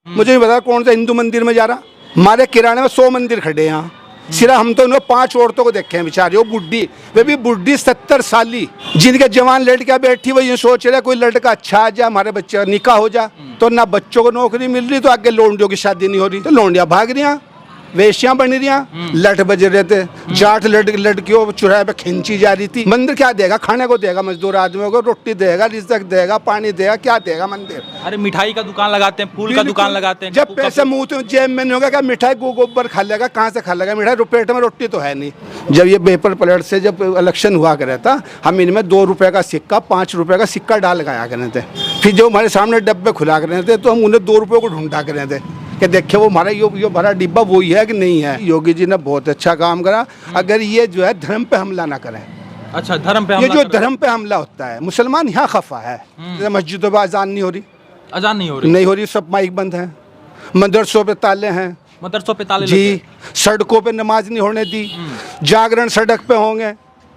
मुझे नहीं पता कौन सा हिंदू मंदिर में जा रहा। हमारे किराने में 100 मंदिर खड़े हैं यहाँ। सिर्फ हम तो उन्हें 5 औरतों को देखे हैं बेचारी, वो बुढ़ी, वे भी बुढ़ी 70 साली, जिनके जवान लड़कियां बैठी हुई ये सोच रहे कोई लड़का अच्छा आ जा, हमारे बच्चे का निकाह हो जा। तो ना बच्चों को नौकरी मिल रही, तो आगे लोंडियों की शादी नहीं हो रही, तो लोंडियां भाग रही, वेश्यां बन रही, लट बज रहे थे, जाट लड़कियों चुराहे पे खींची जा रही थी। मंदिर क्या देगा? खाने को देगा, मजदूर आदमियों को रोटी देगा, रिज़्क देगा, पानी देगा, क्या देगा मंदिर? अरे मिठाई का दुकान लगाते हैं, फूल का दुकान लगाते हैं। जब पैसे मुंह तो जेब में नहीं होगा, क्या मिठाई गोबर खा लेगा? कहाँ से खा लेगा मिठाई? पेट में रोटी तो है नहीं। जब ये पेपर प्लेट से जब इलेक्शन हुआ करे था, हम इनमें 2 रुपये का सिक्का, 5 रुपये का सिक्का डाल गया करे थे। फिर जो हमारे सामने डब्बे खुला कर रहे थे, तो हम उन्हें 2 रुपये को ढूंढा कर रहे थे कि देखिए वो हमारा यो भरा डिब्बा वही है कि नहीं है। योगी जी ने बहुत अच्छा काम करा। अगर ये जो है धर्म पे हमला ना करें। अच्छा, धर्म पे ये जो धर्म पे हमला होता है, मुसलमान यहाँ खफा है। मस्जिदों में अजान नहीं हो रही, अजान नहीं हो रही, सब माइक बंद हैं, मदरसों पे ताले हैं, मदरसों पे ताले जी, सड़कों पे नमाज नहीं होने दी, जागरण सड़क पे होंगे।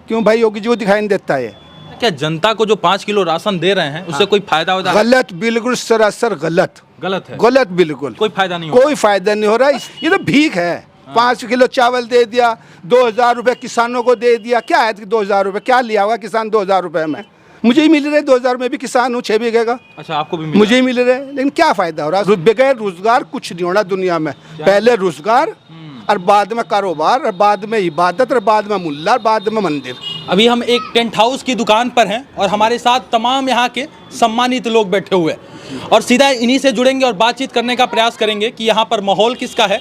क्यों भाई? योगी जी को दिखाई नहीं देता है? क्या जनता को जो 5 किलो राशन दे रहे हैं उससे कोई फायदा होता है? गलत, बिल्कुल सरासर गलत है, गलत बिल्कुल। कोई फायदा नहीं, कोई फायदा नहीं हो रहा। ये तो भीख है। 5 किलो चावल दे दिया, 2000 रुपये किसानों को दे दिया। क्या है 2000 रुपये? क्या लिया होगा किसान 2000 रुपये में? मुझे ही मिल रहे 2000 में, भी किसान हूँ 6 बीघे का। अच्छा, आपको भी मुझे ही मिल रहे, लेकिन क्या फायदा हो रहा? बगैर रोजगार कुछ नहीं होना दुनिया में। पहले रोजगार और बाद में कारोबार, और बाद में इबादत, और बाद में मुल्ला, और बाद में मंदिर। अभी हम एक टेंट हाउस की दुकान पर हैं और हमारे साथ तमाम यहाँ के सम्मानित लोग बैठे हुए हैं और सीधा इन्हीं से जुड़ेंगे और बातचीत करने का प्रयास करेंगे कि यहाँ पर माहौल किसका है।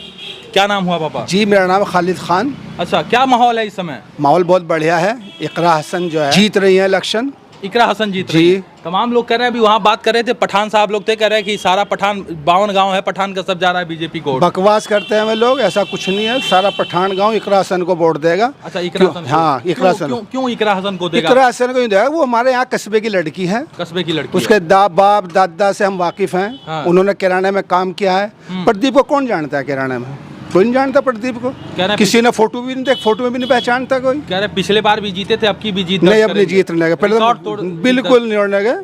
क्या नाम हुआ पापा? जी, मेरा नाम है खालिद खान। अच्छा, क्या माहौल है इस समय? माहौल बहुत बढ़िया है। इकरा हसन जो है जीत रही है इलेक्शन। इकरा हसन जीत रही है। तमाम लोग कह रहे हैं, अभी वहाँ बात कर रहे थे, पठान साहब लोग थे, कह रहे हैं कि सारा पठान 52 गांव है, पठान का सब जा रहा है बीजेपी को। बकवास करते हैं वे लोग, ऐसा कुछ नहीं है। सारा पठान गांव इकरा हसन को वोट देगा। अच्छा, इकरा हसन? हाँ, इकरा हसन। क्यों इकरा हसन को देगा? इकरा हसन को ही देगा। वो हमारे यहाँ कस्बे की लड़की है, कस्बे की लड़की। उसके बाप दादा से हम वाकिफ हैं। हाँ। उन्होंने किराने में काम किया है। प्रदीप को कौन जानता है किराने में? कोई नहीं जानता प्रदीप को। किसी ने फोटो भी नहीं देख, फोटो में भी नहीं पहचानता कोई। कह रहे पिछले बार भी जीते थे, अब की भी जीत नहीं, अपनी जीत नहीं लगे। पहले तो बिल्कुल नहीं होने लगे।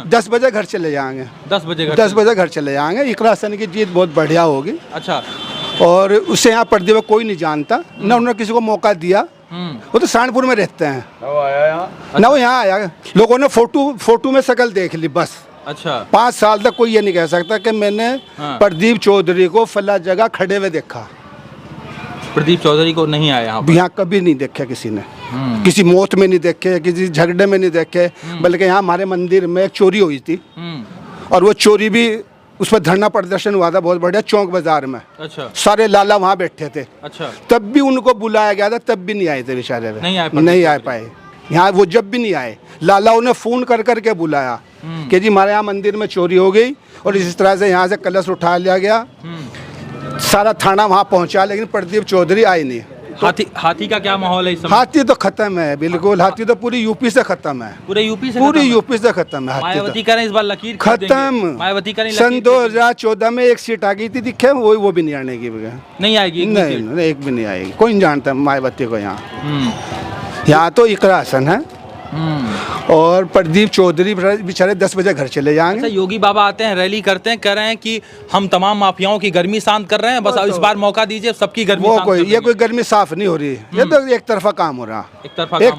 10 बजे घर चले जाएंगे। 10 बजे घर चले जाएंगे। इकरा हसन की जीत बहुत बढ़िया होगी। अच्छा, और उससे यहाँ प्रदीप को कोई नहीं जानता, ना उन्होंने किसी को मौका दिया। वो तो सहारनपुर में रहते हैं ना, वो यहाँ आया। लोगों ने फोटो में शक्ल देख ली बस। अच्छा, 5 साल तक कोई ये नहीं कह सकता कि मैंने प्रदीप चौधरी को फला जगह खड़े हुए देखा। प्रदीप चौधरी को नहीं आया यहाँ कभी नहीं देखे किसी ने। किसी मौत में नहीं देखे, किसी झगड़े में नहीं देखे। बल्कि यहाँ हमारे मंदिर में एक चोरी हुई थी, और वो चोरी भी, उस पर धरना प्रदर्शन हुआ था बहुत बढ़िया, चौक बाजार में। अच्छा, सारे लाला वहाँ बैठे थे। अच्छा, तब भी उनको बुलाया गया था, तब भी नहीं आए थे बेचारे। नहीं आ पाए यहाँ। वो जब भी नहीं आए, लालाओं ने फोन कर करके बुलाया कि जी हमारे यहाँ मंदिर में चोरी हो गई, और इस तरह से यहाँ से कलश उठा लिया गया। सारा थाना वहाँ पहुँचा, लेकिन प्रदीप चौधरी आए नहीं। हाथी का क्या माहौल है इस समय? हाथी तो खत्म है बिल्कुल। हाथी तो पूरी यूपी से खत्म है। पूरी यूपी से खत्म है। मायावती करें इस बार लकीर खत्म। मायावती करें। सन 2014 में एक सीट आ गई थी, दिखे वो भी नहीं आने की। नहीं आएगी? नहीं, एक भी नहीं आएगी। कोई नहीं जानता मायावती को यहाँ। यहाँ तो इकरा हसन है और प्रदीप चौधरी बेचारे 10 बजे घर चले जाएंगे। अच्छा, योगी बाबा आते हैं, रैली करते हैं, कह रहे हैं कि हम तमाम माफियाओं की गर्मी शांत कर रहे हैं, बस इस बार मौका दीजिए, सबकी गर्मी शांत कर देंगे। ये कोई गर्मी साफ नहीं हो रही है। ये तो एक तरफा काम हो रहा। एक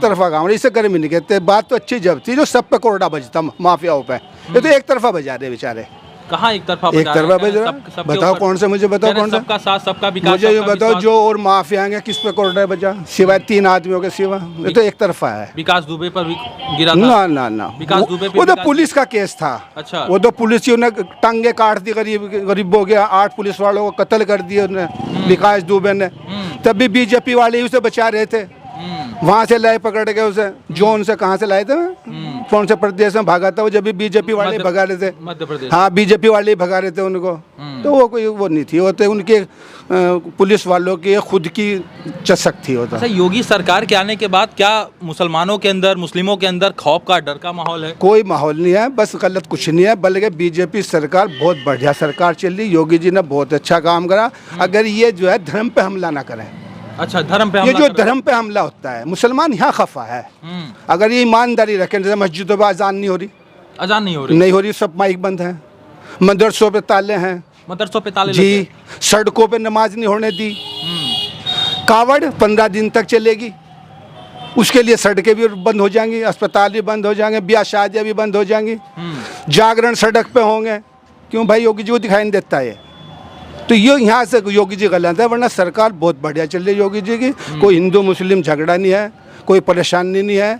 तरफा काम हो रहा। इसे गर्मी नहीं कहते। बात तो अच्छी जब थी, जो सब पे कोरडा बजता माफियाओं पे। ये तो एक तरफा बजा रहे बेचारे। कहाँ एक तरफा बज रहा? बताओ कौन से, मुझे बताओ कौन सा? सबका साथ, सबका विकास। मुझे ये बताओ, जो और माफिया हैं किस पे कोरडा बजा, सिवाय 3 आदमियों के सिवा? ये तो एक तरफा है। विकास दुबे पर भी गिरा था? ना, विकास दुबे पे वो तो पुलिस का केस था। अच्छा, वो तो पुलिस ने टांगे काट दी गरीबों के। 8 पुलिस वालों को कत्ल कर दिया उन्होंने, विकास दुबे ने। तब भी बीजेपी वाले उसे बचा रहे थे। वहाँ से लाए पकड़ के उसे, जोन से कहाँ से लाए थे, कौन से प्रदेश में भागा था वो, जब भी बीजेपी वाले भगा रहे थे। मध्य प्रदेश। हाँ, बीजेपी वाले ही भगा रहे थे उनको। तो वो कोई वो नहीं थी, वो तो उनके पुलिस वालों की खुद की चसक थी। होता। अच्छा, योगी सरकार के आने के बाद क्या मुसलमानों के अंदर, मुस्लिमों के अंदर खौफ का, डर का माहौल है? कोई माहौल नहीं है, बस गलत कुछ नहीं है। बल्कि बीजेपी सरकार बहुत बढ़िया सरकार चल रही। योगी जी ने बहुत अच्छा काम करा। अगर ये जो है धर्म पे हमला ना करें। अच्छा, धर्म पे ये जो धर्म पे हमला होता है, मुसलमान यहाँ खफा है। अगर ये ईमानदारी रखें, जैसे मस्जिदों में अजान नहीं हो रही, नहीं हो रही, सब माइक बंद हैं, मदरसों पे ताले हैं, मदरसों पे ताले लगे। जी, सड़कों पे नमाज नहीं होने दी। कावड़ 15 दिन तक चलेगी, उसके लिए सड़कें भी बंद हो जाएंगी, अस्पताल भी बंद हो जाएंगे, ब्याह शादियाँ भी बंद हो जाएंगी, जागरण सड़क पे होंगे। क्यों भाई? योगी जी को दिखाई नहीं देता है। तो ये यहाँ से योगी जी गलत है, वरना सरकार बहुत बढ़िया चल रही है योगी जी की। कोई हिंदू मुस्लिम झगड़ा नहीं है, कोई परेशानी नहीं है।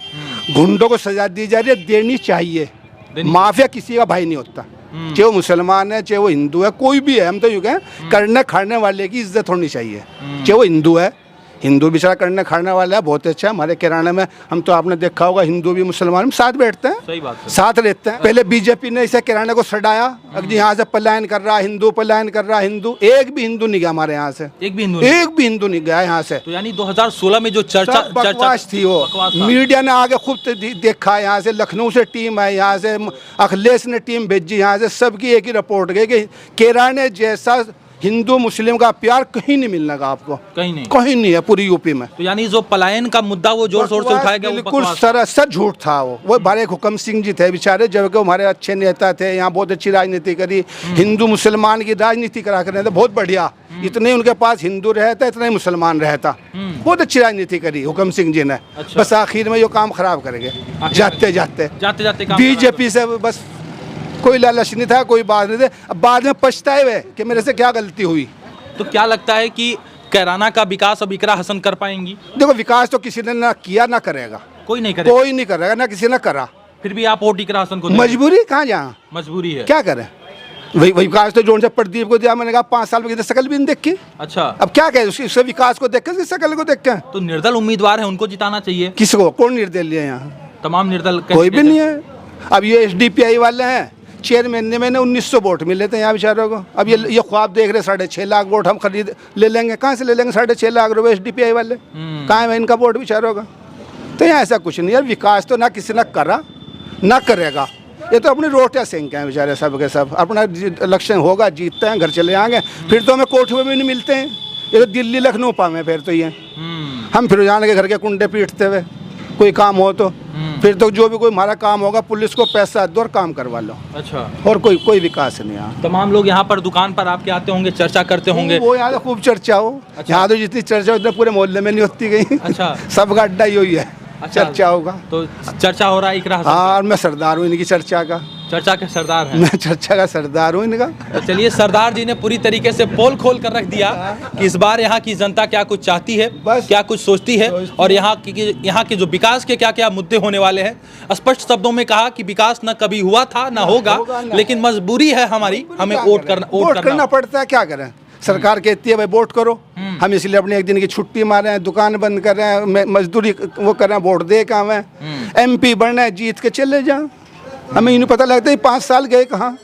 गुंडों को सजा दी जा रही है, देनी चाहिए। माफिया किसी का भाई नहीं होता, चाहे वो मुसलमान है, चाहे वो हिंदू है, कोई भी है। हम तो यूँ कहें, करने खाने वाले की इज्जत होनी चाहिए, चाहे वो हिंदू है। हिंदू बेचारा करने खाने वाला है, बहुत अच्छा है। हमारे किराने में हम तो आपने देखा होगा, हिंदू भी मुसलमान भी साथ बैठते हैं, सही बात है, साथ रहते हैं। पहले बीजेपी ने इसे किराने को सड़ाया, अब यहाँ से पलायन कर रहा, हिंदू पलायन कर रहा। हिंदू एक भी हिंदू नहीं गया हमारे यहाँ से, एक भी हिंदू नहीं गया यहाँ से। तो यानी 2016 में जो चर्चा बकवास थी वो, मीडिया ने आगे खूब देखा। यहाँ से लखनऊ से टीम है, यहाँ से अखिलेश ने टीम भेजी, यहाँ से सबकी एक ही रिपोर्ट गई कि किराने जैसा हिंदू मुस्लिम का प्यार कहीं नहीं मिलने का आपको, कहीं नहीं है पूरी यूपी में। तो यानी जो पलायन का मुद्दा वो जोर शोर से उठाया गया, बिल्कुल सरासर झूठ था वो हमारे हुक्म सिंह जी थे बेचारे, जबकि हमारे अच्छे नेता थे, यहाँ बहुत अच्छी राजनीति करी, हिंदू मुसलमान की राजनीति करा कर रहे थे, बहुत बढ़िया। इतने उनके पास हिंदू रहता, इतना ही मुसलमान रहता, बहुत अच्छी राजनीति करी हुक्म सिंह जी ने। बस आखिर में ये काम खराब करेंगे, जाते जाते बीजेपी से बस कोई लालच नहीं था, कोई बात नहीं थे। अब बाद में पछताए हुए कि मेरे से क्या गलती हुई। तो क्या लगता है कि कैराना का विकास अब इकरा हसन कर पाएंगी? देखो, विकास तो किसी ने ना किया ना करेगा, कोई नहीं करेगा, कोई नहीं करेगा, ना किसी ने करा। फिर भी आप वोट इकरा हसन को देंगे? मजबूरी कहाँ, जहाँ मजबूरी है, क्या करें। वही विकास तो जोन से प्रदीप को दिया, मैंने कहा 5 साल में शकल भी नहीं देखी। अच्छा, अब क्या कहे उसके विकास को देख के, शकल को देख के। तो निर्दल उम्मीदवार है, उनको जिताना चाहिए। किसको? कौन निर्दल है यहाँ? तमाम निर्दल, कोई भी नहीं है। अब ये SDPI वाले हैं, चेयरमैन ने मैंने 1900 वोट मिले थे यहाँ बेचारों को। अब ये ख्वाब देख रहे 6.5 लाख वोट हम खरीद ले लेंगे। कहाँ से ले लेंगे 6.5 लाख रुपए SDPI वाले? कहाँ है इनका वोट बेचारों का? तो यहाँ ऐसा कुछ नहीं है। विकास तो ना किसी ने करा ना करेगा, ये तो अपनी रोटियाँ सेंक हैं बेचारे सब के सब। अपना इलेक्शन होगा, जीतते हैं, घर चले आएंगे, फिर तो हमें कोठे में भी नहीं मिलते हैं। ये तो दिल्ली लखनऊ पावे फिर तो ये हम फिर जाने के घर के कुंडे पीटते हुए, कोई काम हो तो फिर तो जो भी कोई हमारा काम होगा पुलिस को पैसा दो और काम करवा लो। अच्छा, और कोई विकास नहीं यहाँ। तमाम लोग यहाँ पर दुकान पर आपके आते होंगे, चर्चा करते होंगे? वो यहाँ तो खूब चर्चा हो। अच्छा। यहाँ तो जितनी चर्चा उतने पूरे मोहल्ले में नहीं होती गई। अच्छा, सबका अड्डा ही है। अच्छा, चर्चा होगा तो चर्चा हो रहा है इकरा हसन। हाँ, और मैं सरदार हूँ इनकी चर्चा का। चर्चा के सरदार हैं? मैं चर्चा का सरदार हूँ इनका। तो चलिए, सरदार जी ने पूरी तरीके से पोल खोल कर रख दिया कि इस बार यहाँ की जनता क्या कुछ चाहती है, क्या कुछ सोचती है, और यहाँ के जो विकास के क्या क्या मुद्दे होने वाले हैं। स्पष्ट शब्दों में कहा कि विकास न कभी हुआ था ना होगा, लेकिन मजबूरी है हमारी, हमें वोट करना पड़ता है। क्या करें, सरकार कहती है भाई वोट करो, हम इसलिए अपने एक दिन की छुट्टी मारे हैं, दुकान बंद कर रहे हैं, मजदूरी वो कर रहे हैं, वोट दे काम है। MP बनना है, जीत के चले जाओ। हमें इन्हें पता लगता है 5 साल गए कहाँ,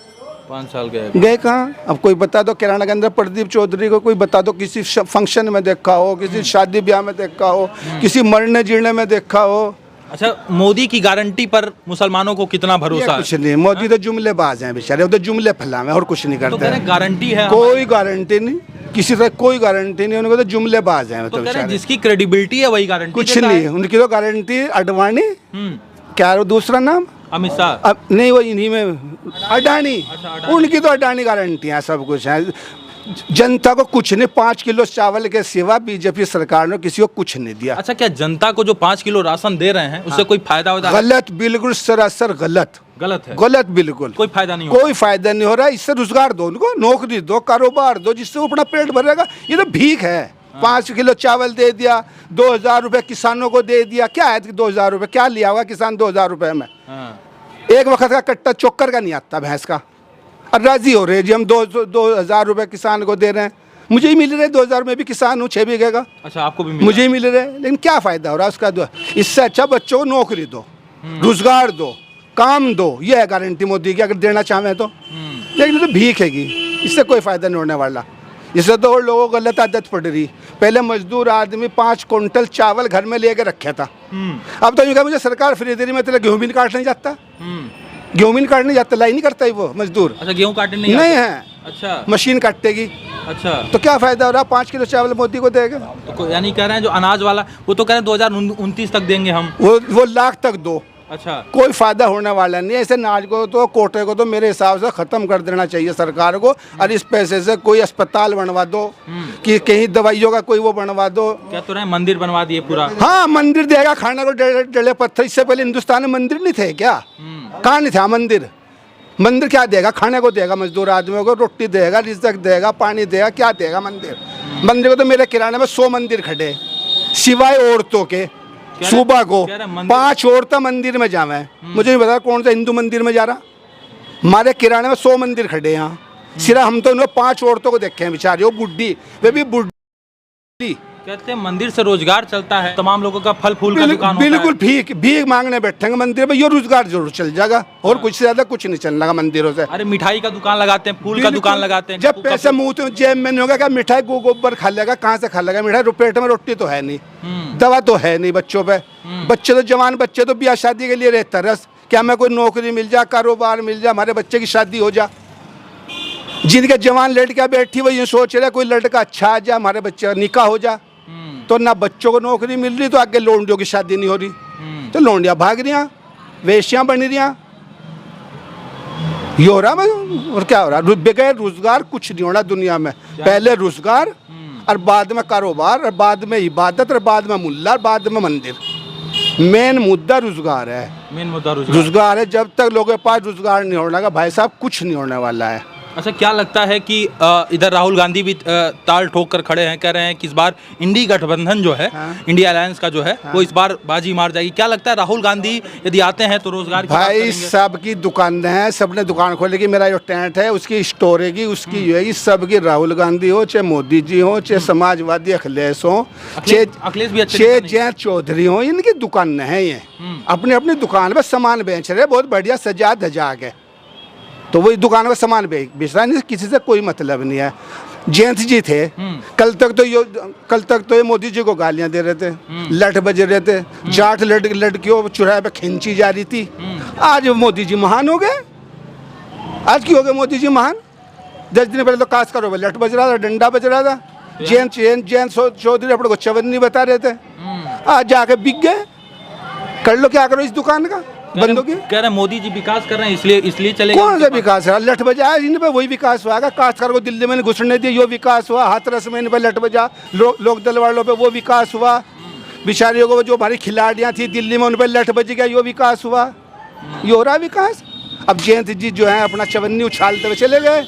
5 साल गए कहाँ। अब कोई बता दो किराना के अंदर प्रदीप चौधरी को, कोई बता दो किसी फंक्शन में देखा हो, किसी शादी ब्याह में देखा हो, किसी मरने जीने में देखा हो। अच्छा, मोदी की गारंटी पर मुसलमानों को कितना भरोसा है? कुछ नहीं, मोदी तो जुमलेबाज हैं बेचारे, वो तो जुमले फैलावे और कुछ नहीं करते। तो गारंटी है? कोई गारंटी नहीं, किसी तरह कोई गारंटी नहीं, उनको तो जुमलेबाज हैं। तो जिसकी क्रेडिबिलिटी है वही गारंटी कुछ नहीं, उनकी तो गारंटी अडवाणी, क्या दूसरा नाम अमित शाह नहीं, वो इन्हीं में अडानी। उनकी तो अडानी गारंटी है, सब कुछ है। जनता को कुछ नहीं, 5 किलो चावल के सिवा बीजेपी सरकार ने किसी को कुछ नहीं दिया। अच्छा, क्या जनता को जो 5 किलो राशन दे रहे हैं उससे कोई फायदा होता है? गलत, बिल्कुल सरासर गलत है, गलत बिल्कुल। कोई फायदा नहीं, कोई फायदा नहीं हो रहा है। इससे रोजगार दो उनको, नौकरी दो, कारोबार दो, जिससे वो अपना पेट भरेगा। ये तो भीख है। 5 किलो चावल दे दिया, 2000 रुपए किसानों को दे दिया। क्या है 2000 रुपए, क्या लिया होगा किसान 2000 रुपए में? एक वक्त का कट्टा चोकर का नहीं आता भैंस का, और राजी हो रहे जी हम 2000 रुपए किसान को दे रहे हैं। मुझे ही मिल रहे 2000 में भी किसान हूँ, 6 बीघे का। अच्छा, आपको भी मुझे ही मिल रहे, लेकिन क्या फायदा हो रहा है उसका? इससे अच्छा बच्चों को नौकरी दो, रोजगार दो, काम दो, ये है गारंटी मोदी की, अगर देना चाहें तो। लेकिन तो भीख हैगी, इससे कोई फायदा नहीं होने वाला। इससे तो और लोगों को गलत आदत पड़ रही। पहले मजदूर आदमी 5 क्विंटल चावल घर में लेके रखा था, अब तो यूँ कहा मुझे सरकार फ्री दे रही, मैं तेरा गेहूँ भी नहीं काटने जाता, गेहूँ भी नहीं काटने जाता, लाई नहीं करता ही वो मजदूर। अच्छा, गेहूँ काटने नहीं है। अच्छा, मशीन काटेगी। अच्छा, तो क्या फायदा हो रहा? 5 किलो चावल मोदी को देगा। तो यानी कह रहे हैं जो अनाज वाला, वो तो कह रहे हैं 2029 तक देंगे हम। वो लाख तक दो, अच्छा, कोई फायदा होने वाला नहीं है। ऐसे नाज को तो कोटे को तो मेरे हिसाब से ख़त्म कर देना चाहिए सरकार को, और इस पैसे से कोई अस्पताल बनवा दो, कि कहीं दवाइयों का कोई वो बनवा दो। क्या तो रहे मंदिर बनवा दिए पूरा। हाँ, मंदिर देगा खाने को, डले पत्थर। इससे पहले हिंदुस्तान में मंदिर नहीं थे क्या? कहाँ नहीं था मंदिर? मंदिर क्या देगा? खाने को देगा, मजदूर आदमियों को रोटी देगा, रिज़्क देगा, पानी देगा, क्या देगा मंदिर? मंदिर को तो मेरे किराने में 100 मंदिर खड़े, सिवाय औरतों के। सुबह को 5 औरतें मंदिर में जावे, मुझे नहीं पता कौन सा हिंदू मंदिर में जा रहा। हमारे किराने में 100 मंदिर खड़े हैं यहाँ, सिर्फ हम तो उन्हें 5 औरतों को देखे हैं बेचारी, वो बुढ़ी, वे भी बुढ़ी। कहते हैं मंदिर से रोजगार चलता है, तमाम लोगों का फल फूल का दुकान होता है। बिल्कुल भीख मांगने बैठेंगे मंदिर में, ये रोजगार जरूर चल जाएगा, और कुछ से ज्यादा कुछ नहीं चलने का मंदिरों से। अरे मिठाई का दुकान लगाते हैं, फूल का दुकान लगाते हैं। जब पैसे मुंह तो जेब में नहीं होगा, क्या मिठाई गोबर खा लेगा? कहाँ से खा लेगा मिठाई? पेट में रोटी तो है नहीं, दवा तो है नहीं बच्चों पे। बच्चे तो जवान बच्चे तो ब्याह शादी के लिए रहता रस, क्या हमें कोई नौकरी मिल जा, कारोबार मिल जा, हमारे बच्चे की शादी हो जा। जिनके जवान लड़कियां बैठी वो ये सोच रहे कोई लड़का अच्छा आ जा, हमारे बच्चे का निकाह हो जा। तो ना बच्चों को नौकरी मिल रही, तो आगे लोंडियों की शादी नहीं हो रही, तो लोंडियां भाग रही, वेश्यां बन रही। ये हो रहा है, और क्या हो रहा है? बगैर रोजगार कुछ नहीं होना दुनिया में। पहले रोजगार, और बाद में कारोबार, और बाद में इबादत, और बाद में मुल्ला, और बाद में मंदिर। मेन मुद्दा रोजगार है, मेन मुद्दा रोजगार है। जब तक लोगों के पास रोजगार नहीं होने का भाई साहब, कुछ नहीं होने वाला है। अच्छा, क्या लगता है कि इधर राहुल गांधी भी ताल ठोक कर खड़े हैं, कह रहे हैं कि इस बार इंडी गठबंधन जो है, इंडिया अलायंस का जो है, वो इस बार बाजी मार जाएगी। क्या लगता है राहुल गांधी यदि आते हैं तो रोजगार की बात भाई करेंगे? सबकी दुकान है, सबने दुकान खोलेगी। मेरा जो टेंट है उसकी स्टोर है, उसकी जो है सबकी, राहुल गांधी हो, चाहे मोदी जी हो, चाहे समाजवादी अखिलेश हो, अखिलेश भी चाहे जयंत चौधरी हो, इनकी दुकान है। ये अपनी अपनी दुकान पर सामान बेच रहे, बहुत बढ़िया सजा धजा के। तो वही दुकान में सामान बेच रहा है, किसी से कोई मतलब नहीं है। जयंत जी थे, कल तक तो ये मोदी जी को गालियां दे रहे थे, लठ बज रहे थे, जाट लड़कियों चुराहे पे खींची जा रही थी। आज मोदी जी महान हो गए। आज क्यों हो गए मोदी जी महान? 10 दिन पहले तो काश करो लठ बज रहा था, डंडा बज रहा था। जयंत चौधरी अपने को चवन्नी बता रहे थे, आज जाके बिक गए। कर लो, क्या करो इस दुकान का बंदों की। कह रहे मोदी जी विकास कर रहे हैं, इसलिए चले। कौन सा विकास है? लठ बजा इन पे वही विकास हुआ। काश्तकार को दिल्ली में घुसने दिया, यो विकास हुआ। हाथरस में इन पर लठ बजा, लोक दल वालों पे वो विकास हुआ। बिचारियों को जो हमारी खिलाड़ियाँ थी दिल्ली में, उन पर लठ बज गया, यो विकास हुआ। ये हो रहा विकास। अब जयंत जी जो है अपना चवन्नी उछालते हुए चले गए,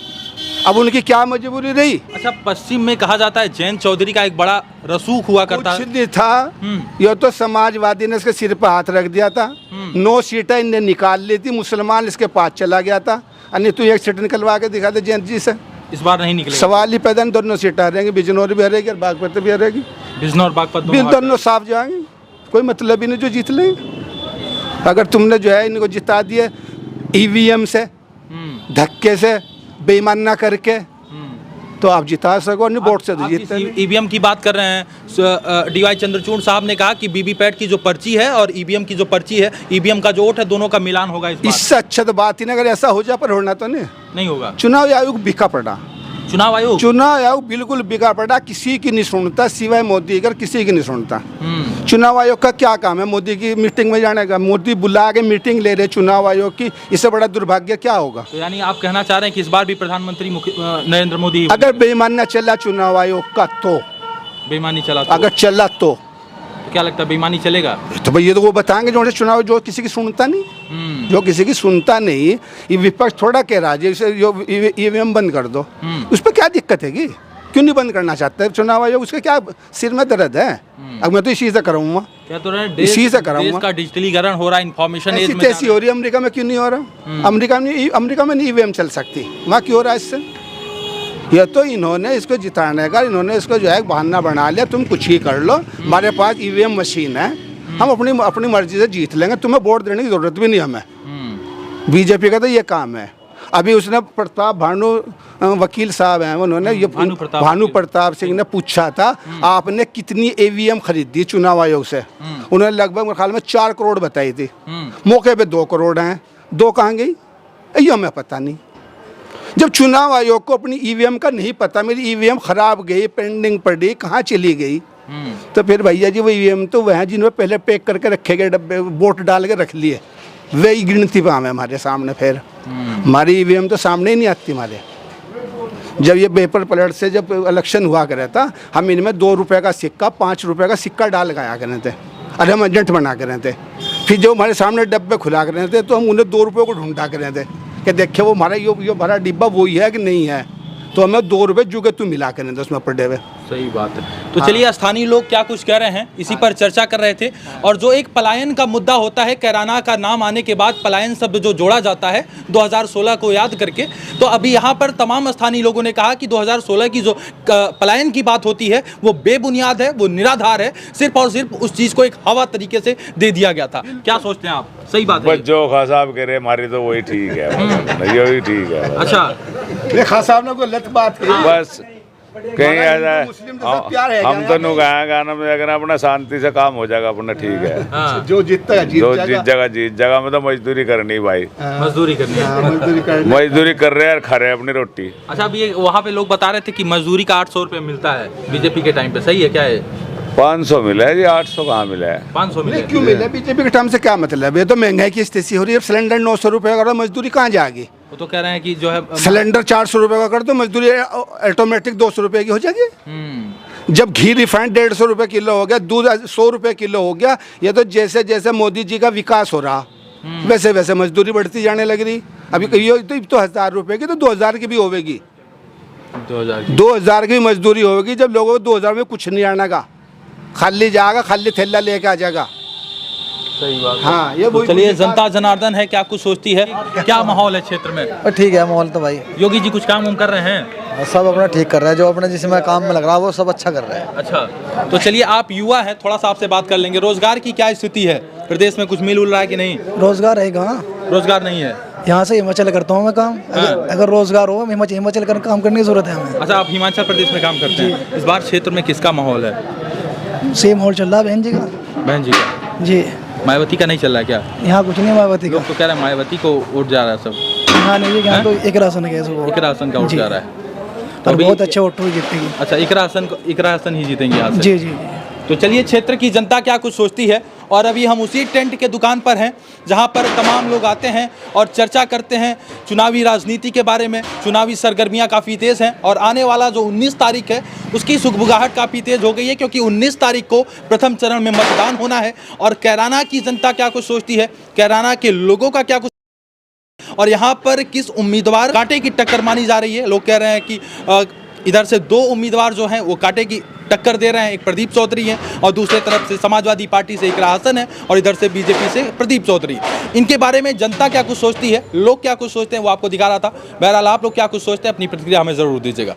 अब उनकी क्या मजबूरी रही? अच्छा, पश्चिम में कहा जाता है जयंत चौधरी का एक बड़ा रसूख हुआ करता है। कुछ नहीं था, ये तो समाजवादी ने इसके सिर पर हाथ रख दिया था। 9 सीटें इनने निकाल ली थी, मुसलमान इसके पास चला गया था। अन्य तू एक सीट निकलवा के दिखा दे जयंत जी से। इस बार नहीं निकले। सवाल ही पैदा, दोनों सीटें हरेंगी, बिजनौर भी हरेगी और बागपत भी हरेगी। बिजनौर बागपत दोनों साफ जाएंगे, कोई मतलब ही नहीं जो जीत लेंगे। अगर तुमने जो है इनको जिता दिए ईवीएम से, धक्के से, बेईमान ना करके, तो आप जिता सको, नहीं वोट से तो जीतते नहीं। ईवीएम की बात कर रहे हैं, डीवाई चंद्रचूड़ साहब ने कहा कि वीवीपैट की जो पर्ची है और ईवीएम की जो पर्ची है, ईवीएम का जो वोट है, दोनों का मिलान होगा इस बार। इससे अच्छा तो बात ही नहीं, अगर ऐसा हो जाए, पर होना तो नहीं होगा। चुनाव आयोग बिका पड़ा। चुनाव आयोग बिल्कुल बिका पड़ा, किसी की नहीं सुनता सिवाय मोदी का, किसी की नहीं सुनता। चुनाव आयोग का क्या काम है? मोदी की मीटिंग में जाने का। मोदी बुला के मीटिंग ले रहे चुनाव आयोग की, इससे बड़ा दुर्भाग्य क्या होगा? तो यानी आप कहना चाह रहे हैं कि इस बार भी प्रधानमंत्री नरेंद्र मोदी, अगर बेईमानी चला चुनाव आयोग का, तो बेईमानी चला, अगर चला तो क्या लगता है बेईमानी चलेगा? तो भैया तो वो बताएंगे जो चुनाव, जो किसी की सुनता नहीं, जो किसी की सुनता नहीं। ये विपक्ष थोड़ा कह रहा है जैसे ईवीएम बंद कर दो, उस पर क्या दिक्कत है? कि क्यों नहीं बंद करना चाहते चुनाव आयोग? उसका क्या सिर में दर्द है? अब मैं तो इसी से कराऊंगा, क्या तो इसी से कराऊंगा। देश का डिजिटलीकरण हो रहा है, इन्फॉर्मेशन एज में ऐसी हो रही है। अमेरिका में क्यों नहीं हो रहा? अमेरिका में नहीं ईवीएम चल सकती, वहाँ क्यों हो रहा है इससे? ये तो इन्होंने इसको जिताने का, इन्होंने इसको जो है बहाना बना लिया, तुम कुछ ही कर लो, हमारे पास ईवीएम मशीन है, हम अपनी मर्जी से जीत लेंगे, तुम्हें वोट देने की जरूरत भी नहीं हमें। बीजेपी का तो ये काम है। अभी उसने प्रताप भानु वकील साहब हैं, उन्होंने ये भानु प्रताप सिंह ने पूछा था आपने कितनी ईवीएम खरीदी चुनाव आयोग से? उन्होंने लगभग मेरे ख्याल में 4 करोड़ बताई थी। मौके पे 2 करोड़ हैं, 2 कहाँ गई ये हमें पता नहीं। जब चुनाव आयोग को अपनी ईवीएम का नहीं पता, मेरी ईवीएम खराब गई, पेंडिंग पड़ी, कहाँ चली गई, तो फिर भैया जी वो ईवीएम तो वह हैं जिन्होंने पहले पैक करके रखे गए डब्बे, वोट डाल के रख लिए, वही गिनती पे हमें हमारे सामने। फिर हमारी ईवीएम तो सामने ही नहीं आती हमारे। जब ये पेपर प्लेट से जब इलेक्शन हुआ करे था, हम इनमें 2 रुपये का सिक्का, 5 रुपये का सिक्का डाल गया करे थे, अरे हम एजेंट बना करे थे। फिर जो हमारे सामने डब्बे खुला करे थे तो हम उन्हें 2 रुपये को ढूंढा करे थे कि देखिए वो हमारा यो भरा डिब्बा वही है कि नहीं है, तो हमें 2 रुपये जुगे तू मिला करे थे उसमें पर डे। सही बात है। तो चलिए स्थानीय लोग क्या कुछ कह रहे हैं इसी पर चर्चा कर रहे थे। और जो एक पलायन का मुद्दा होता है, कैराना का नाम आने के बाद पलायन शब्द जो जोड़ा जाता है 2016 को याद करके, तो अभी यहाँ पर तमाम स्थानीय लोगों ने कहा कि 2016 की जो पलायन की बात होती है वो बेबुनियाद है, वो निराधार है, सिर्फ और सिर्फ उस चीज़ को एक हवा तरीके से दे दिया गया था। क्या सोचते हैं आप? सही बात है। जो खास साहब कह रहे हमारी तो वही ठीक है, यही ठीक है। अच्छा, खास साहब ने कोई गलत बात की बस कहीं ऐसा हम तो नु गाना में अगर अपना शांति से काम हो जाएगा अपना ठीक है। जो जीतता है जीत जगह में तो मजदूरी करनी भाई, मजदूरी करनी है, मजदूरी कर रहे हैं और खा रहे हैं अपनी रोटी। अच्छा, अभी ये वहाँ पे लोग बता रहे थे कि मजदूरी का 800 रुपये मिलता है बीजेपी के टाइम पे, सही है क्या है? 500 मिला है जी, 800 कहाँ मिला है? 500 मिले क्यों मिला? बीजेपी के टाइम से क्या मतलब? ये तो महंगाई की स्थिति हो रही है। सिलेंडर 900 रुपये का, मजदूरी कहाँ जाएगी? वो तो कह रहे हैं कि जो है सिलेंडर 400 रुपये का कर दो, मजदूरी ऑटोमेटिक 200 रुपये की हो जाएगी। जब घी रिफाइंड 150 रुपये किलो हो गया, दूध 100 रुपये किलो हो गया, ये तो जैसे जैसे मोदी जी का विकास हो रहा वैसे वैसे मजदूरी बढ़ती जाने लग रही। अभी तो 1000 रुपये की तो 2000 की भी होगी, 2000 की मजदूरी होगी। जब लोगों को 2000 में कुछ नहीं आने का, खाली जाएगा, खाली थैला लेके आ जाएगा। सही बात। हाँ, ये तो चलिए, जनता जनार्दन है, क्या कुछ सोचती है? क्या माहौल है क्षेत्र में? ठीक है माहौल तो भाई। योगी जी कुछ काम कर रहे हैं? सब अपना ठीक कर रहे हैं, जो अपने जिसमें काम में लग रहा है वो सब अच्छा कर रहे हैं। अच्छा, तो चलिए, आप युवा हैं, थोड़ा सा आपसे बात कर लेंगे। रोजगार की क्या स्थिति है प्रदेश में? कुछ मिल उल रहा है कि नहीं? रोजगार है कहाँ? रोजगार नहीं है। यहाँ से हिमाचल करता हूँ मैं काम। अगर रोजगार हो हिमाचल कर काम करने की जरूरत है हमें। अच्छा, आप हिमाचल प्रदेश में काम करते हैं। इस बार क्षेत्र में किसका माहौल है? सेम माहौल चल रहा है बहन जी का। बहन जी का? जी। मायावती का नहीं चल रहा है क्या? यहाँ कुछ नहीं है मायावती का। लोग तो कह रहे हैं मायावती को वोट जा रहा है सब। हाँ नहीं, यहाँ तो इकरा हसन का वोट जा रहा है, और बहुत अच्छे वोट जीतेगी। अच्छा, इकरा हसन ही जीतेंगे यहाँ से? जी जी। तो चलिए, क्षेत्र की जनता क्या कुछ सोचती है। और अभी हम उसी टेंट के दुकान पर हैं जहां पर तमाम लोग आते हैं और चर्चा करते हैं चुनावी राजनीति के बारे में। चुनावी सरगर्मियां काफ़ी तेज़ हैं और आने वाला जो 19 तारीख है उसकी सुगबुगाहट काफ़ी तेज़ हो गई है, क्योंकि 19 तारीख को प्रथम चरण में मतदान होना है। और कैराना की जनता क्या कुछ सोचती है, कैराना के लोगों का क्या कुछ, और यहाँ पर किस उम्मीदवार कांटे की टक्कर मानी जा रही है। लोग कह रहे हैं कि इधर से 2 उम्मीदवार जो हैं वो कांटे की टक्कर दे रहे हैं। एक प्रदीप चौधरी हैं और दूसरे तरफ से समाजवादी पार्टी से इकरा हसन है और इधर से बीजेपी से प्रदीप चौधरी। इनके बारे में जनता क्या कुछ सोचती है, लोग क्या कुछ सोचते हैं, वो आपको दिखा रहा था। बहरहाल, आप लोग क्या कुछ सोचते हैं, अपनी प्रतिक्रिया हमें ज़रूर दीजिएगा।